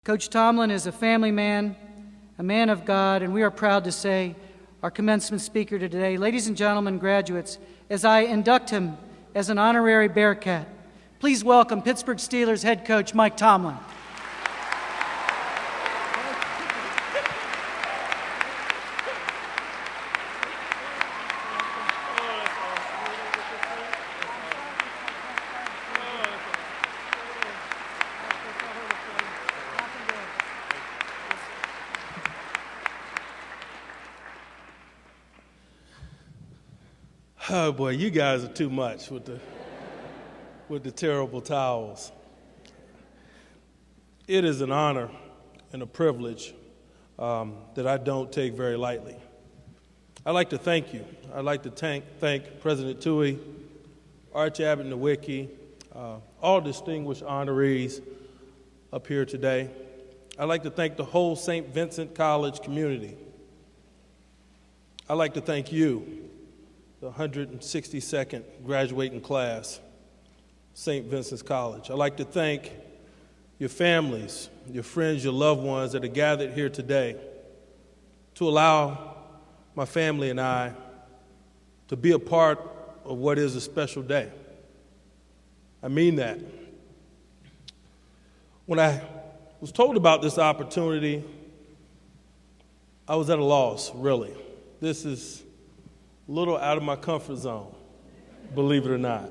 Coach Tomlin is a family man, a man of God, and we are proud to say our commencement speaker today. Ladies and gentlemen, graduates, as I induct him as an honorary Bearcat, please welcome Pittsburgh Steelers head coach Mike Tomlin. Oh boy, you guys are too much with the terrible towels. It is an honor and a privilege that I don't take very lightly. I'd like to thank you. I'd like to thank President Toohey, Arch Abbott Nowicki, all distinguished honorees up here today. I'd like to thank the whole St. Vincent College community. I'd like to thank you, the 162nd graduating class, St. Vincent's College. I'd like to thank your families, your friends, your loved ones that are gathered here today to allow my family and I to be a part of what is a special day. I mean that. When I was told about this opportunity, I was at a loss, really. This is a little out of my comfort zone, believe it or not.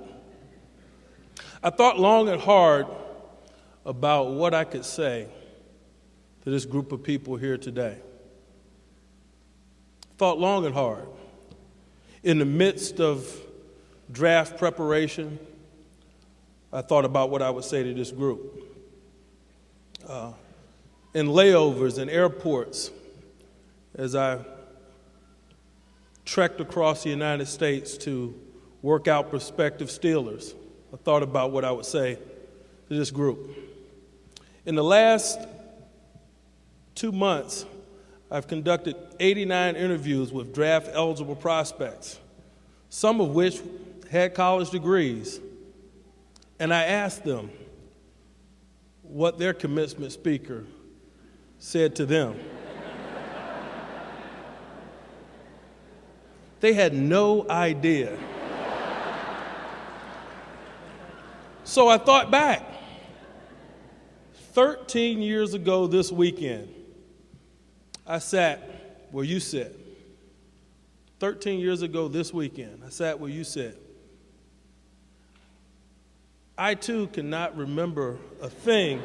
I thought long and hard about what I could say to this group of people here today. Thought long and hard. In the midst of draft preparation, I thought about what I would say to this group. In layovers and airports, as I trekked across the United States to work out prospective Steelers, I thought about what I would say to this group. In the last 2 months, I've conducted 89 interviews with draft-eligible prospects, some of which had college degrees, and I asked them what their commencement speaker said to them. They had no idea. So I thought back. 13 years ago this weekend, I sat where you sit. 13 years ago this weekend, I sat where you sit. I, too, cannot remember a thing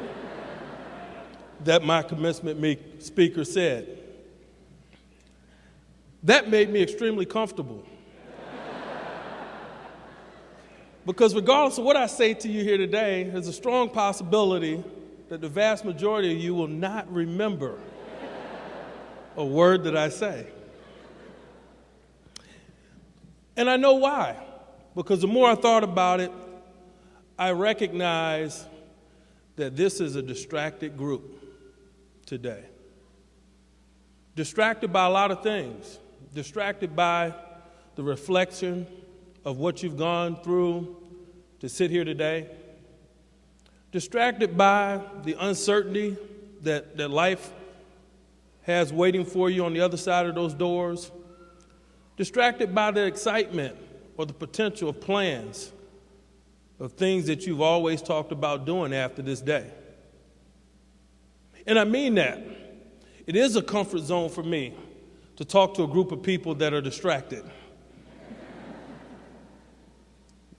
that my commencement speaker said. That made me extremely comfortable. Because regardless of what I say to you here today, there's a strong possibility that the vast majority of you will not remember a word that I say. And I know why. Because the more I thought about it, I recognize that this is a distracted group today. Distracted by a lot of things. Distracted by the reflection of what you've gone through to sit here today. Distracted by the uncertainty that life has waiting for you on the other side of those doors. Distracted by the excitement or the potential of plans of things that you've always talked about doing after this day. And I mean that. It is a comfort zone for me to talk to a group of people that are distracted.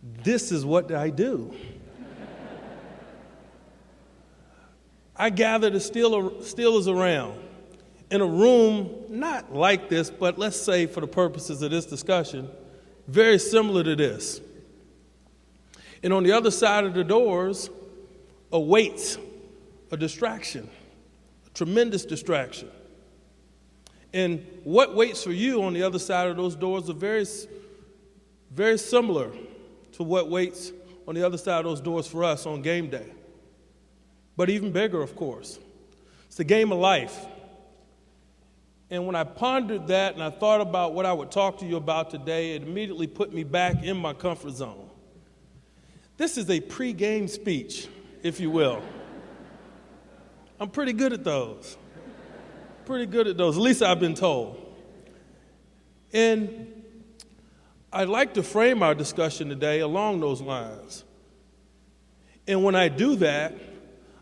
This is what I do. I gather the Steelers around in a room not like this, but let's say for the purposes of this discussion, very similar to this. And on the other side of the doors awaits a distraction, a tremendous distraction. And what waits for you on the other side of those doors are very, very similar to what waits on the other side of those doors for us on game day. But even bigger, of course. It's the game of life. And when I pondered that and I thought about what I would talk to you about today, it immediately put me back in my comfort zone. This is a pre-game speech, if you will. I'm pretty good at those. Pretty good at those, at least I've been told. And I'd like to frame our discussion today along those lines. And when I do that,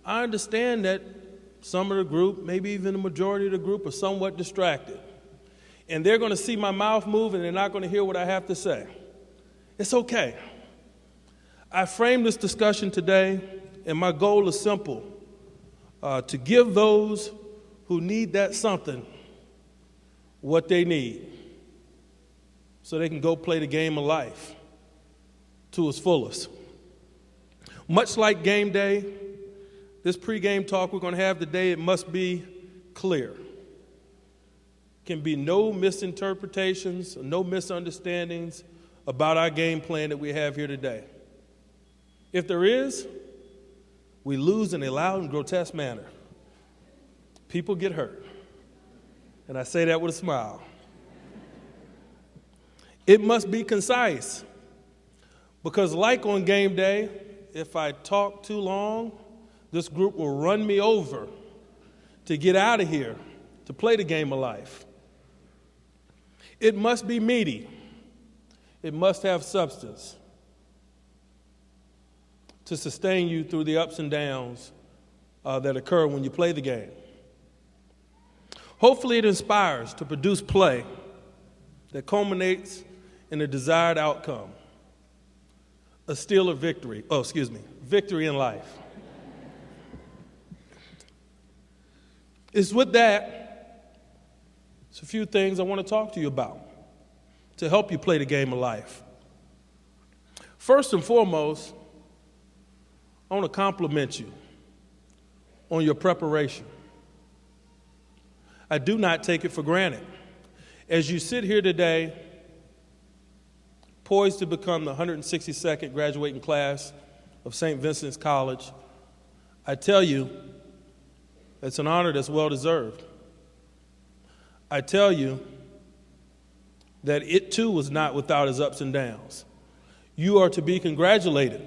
I understand that some of the group, maybe even the majority of the group, are somewhat distracted. And they're going to see my mouth move and they're not going to hear what I have to say. It's okay. I framed this discussion today, and my goal is simple, to give those who need that something what they need so they can go play the game of life to its fullest. Much like game day, this pregame talk we're going to have today, it must be clear. Can be no misinterpretations, no misunderstandings about our game plan that we have here today. If there is, we lose in a loud and grotesque manner. People get hurt. And I say that with a smile. It must be concise. Because like on game day, if I talk too long, this group will run me over to get out of here, to play the game of life. It must be meaty. It must have substance to sustain you through the ups and downs that occur when you play the game. Hopefully it inspires to produce play that culminates in a desired outcome, a steal of victory, victory in life. It's with that, it's a few things I want to talk to you about to help you play the game of life. First and foremost, I want to compliment you on your preparation. I do not take it for granted. As you sit here today, poised to become the 162nd graduating class of St. Vincent's College, I tell you, it's an honor that's well-deserved. I tell you that it too was not without its ups and downs. You are to be congratulated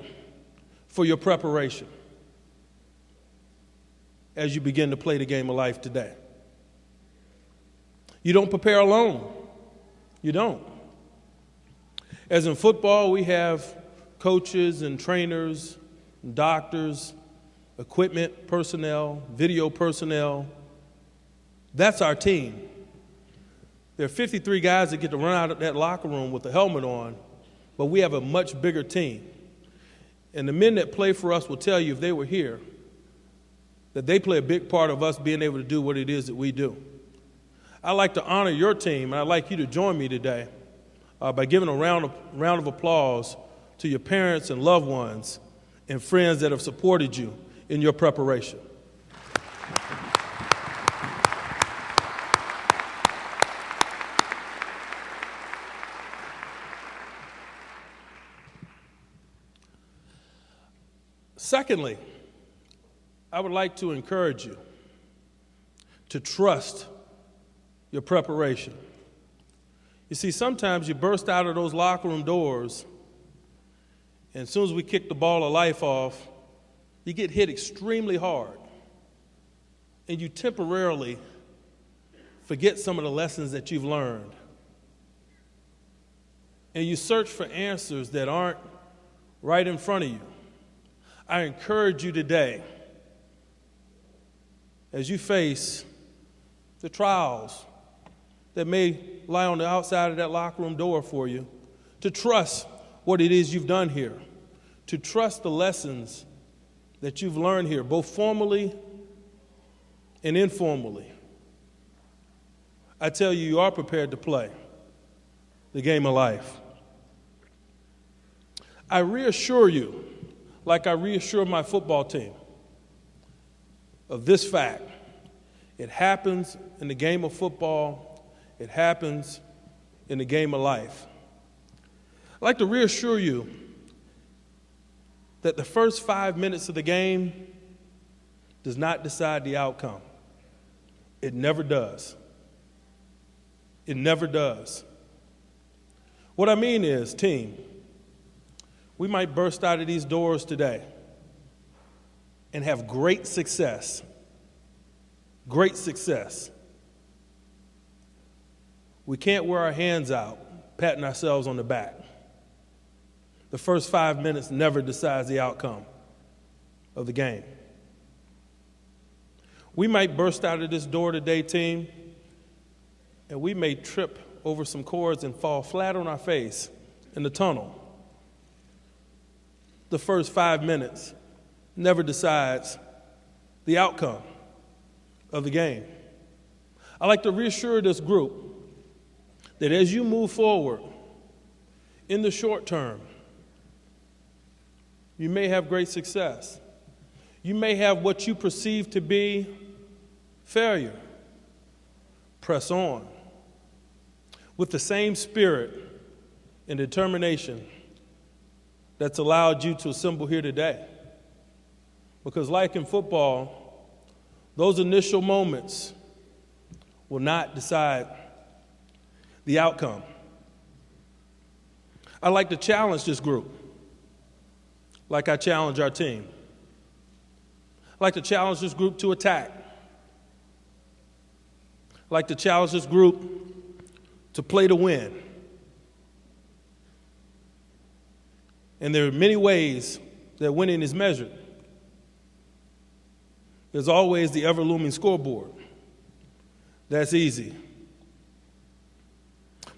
for your preparation as you begin to play the game of life today. You don't prepare alone. You don't. As in football, we have coaches and trainers, and doctors, equipment personnel, video personnel. That's our team. There are 53 guys that get to run out of that locker room with a helmet on, but we have a much bigger team. And the men that play for us will tell you, if they were here, that they play a big part of us being able to do what it is that we do. I'd like to honor your team, and I'd like you to join me today by giving a round of applause to your parents and loved ones and friends that have supported you in your preparation. Secondly, I would like to encourage you to trust your preparation. You see, sometimes you burst out of those locker room doors, and as soon as we kick the ball of life off, you get hit extremely hard, and you temporarily forget some of the lessons that you've learned. And you search for answers that aren't right in front of you. I encourage you today, as you face the trials that may lie on the outside of that locker room door for you, to trust what it is you've done here, to trust the lessons that you've learned here, both formally and informally. I tell you, you are prepared to play the game of life. I reassure you, like I reassure my football team, of this fact. It happens in the game of football. It happens in the game of life. I'd like to reassure you that the first 5 minutes of the game does not decide the outcome. It never does. It never does. What I mean is, team, we might burst out of these doors today and have great success great success. We can't wear our hands out, patting ourselves on the back. The first 5 minutes never decides the outcome of the game. We might burst out of this door today, team, and we may trip over some cords and fall flat on our face in the tunnel. The first 5 minutes never decides the outcome of the game. I like to reassure this group that as you move forward in the short term, you may have great success. You may have what you perceive to be failure. Press on with the same spirit and determination that's allowed you to assemble here today. Because like in football, those initial moments will not decide the outcome. I'd like to challenge this group like I challenge our team. I'd like to challenge this group to attack. I'd like to challenge this group to play to win. And there are many ways that winning is measured. There's always the ever-looming scoreboard. That's easy.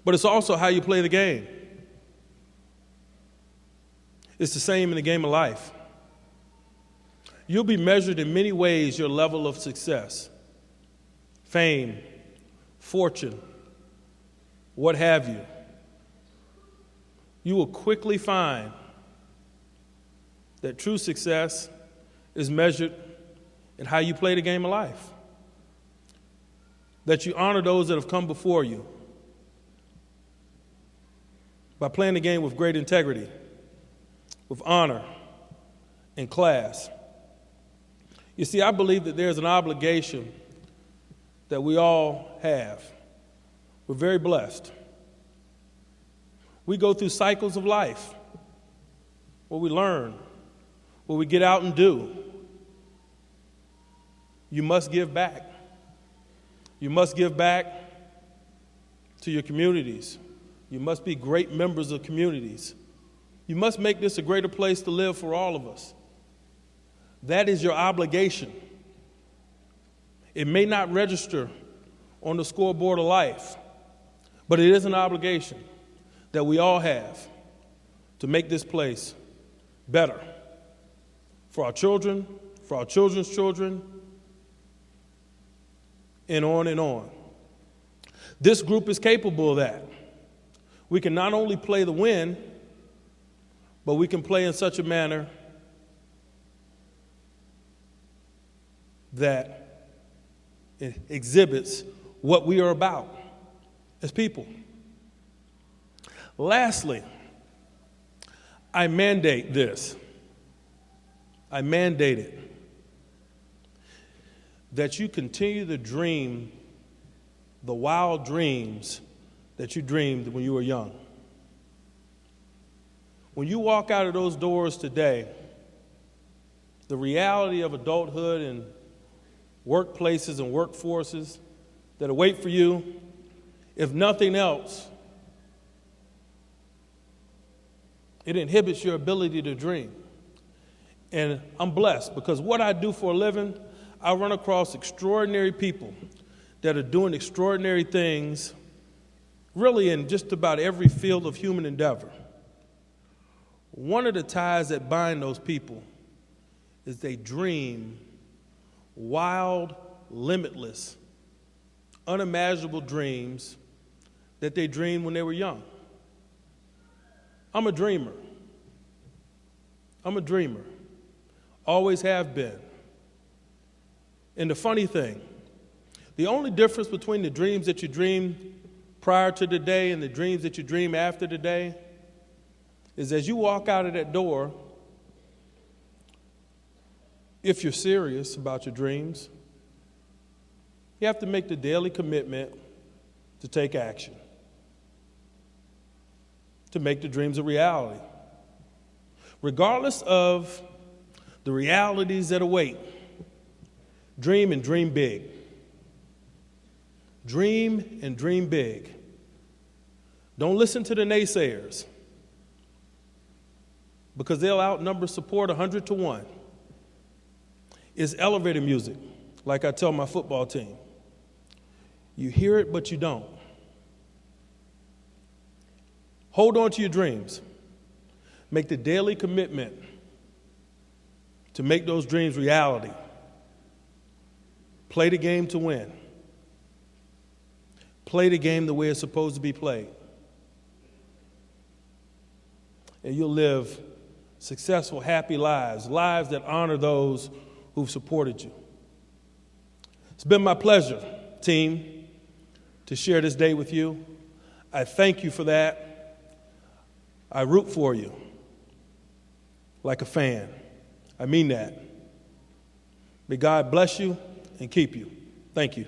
But it's also how you play the game. It's the same in the game of life. You'll be measured in many ways your level of success, fame, fortune, what have you. You will quickly find that true success is measured in how you play the game of life. That you honor those that have come before you by playing the game with great integrity, with honor and class. You see, I believe that there's an obligation that we all have. We're very blessed. We go through cycles of life where we learn, where we get out and do. You must give back. You must give back to your communities. You must be great members of communities. You must make this a greater place to live for all of us. That is your obligation. It may not register on the scoreboard of life, but it is an obligation that we all have to make this place better for our children, for our children's children, and on and on. This group is capable of that. We can not only play the win, but we can play in such a manner that it exhibits what we are about as people. Lastly, I mandate this. I mandate it. That you continue to dream the wild dreams that you dreamed when you were young. When you walk out of those doors today, the reality of adulthood and workplaces and workforces that await for you, if nothing else, it inhibits your ability to dream. And I'm blessed because what I do for a living, I run across extraordinary people that are doing extraordinary things really in just about every field of human endeavor. One of the ties that bind those people is they dream wild, limitless, unimaginable dreams that they dreamed when they were young. I'm a dreamer. I'm a dreamer. Always have been. And the funny thing, the only difference between the dreams that you dream prior to today and the dreams that you dream after today is as you walk out of that door, if you're serious about your dreams, you have to make the daily commitment to take action, to make the dreams a reality. Regardless of the realities that await, dream and dream big. Dream and dream big. Don't listen to the naysayers, because they'll outnumber support 100 to 1. It's elevator music, like I tell my football team. You hear it, but you don't. Hold on to your dreams. Make the daily commitment to make those dreams reality. Play the game to win. Play the game the way it's supposed to be played. And you'll live successful, happy lives, lives that honor those who've supported you. It's been my pleasure, team, to share this day with you. I thank you for that. I root for you like a fan. I mean that. May God bless you and keep you. Thank you.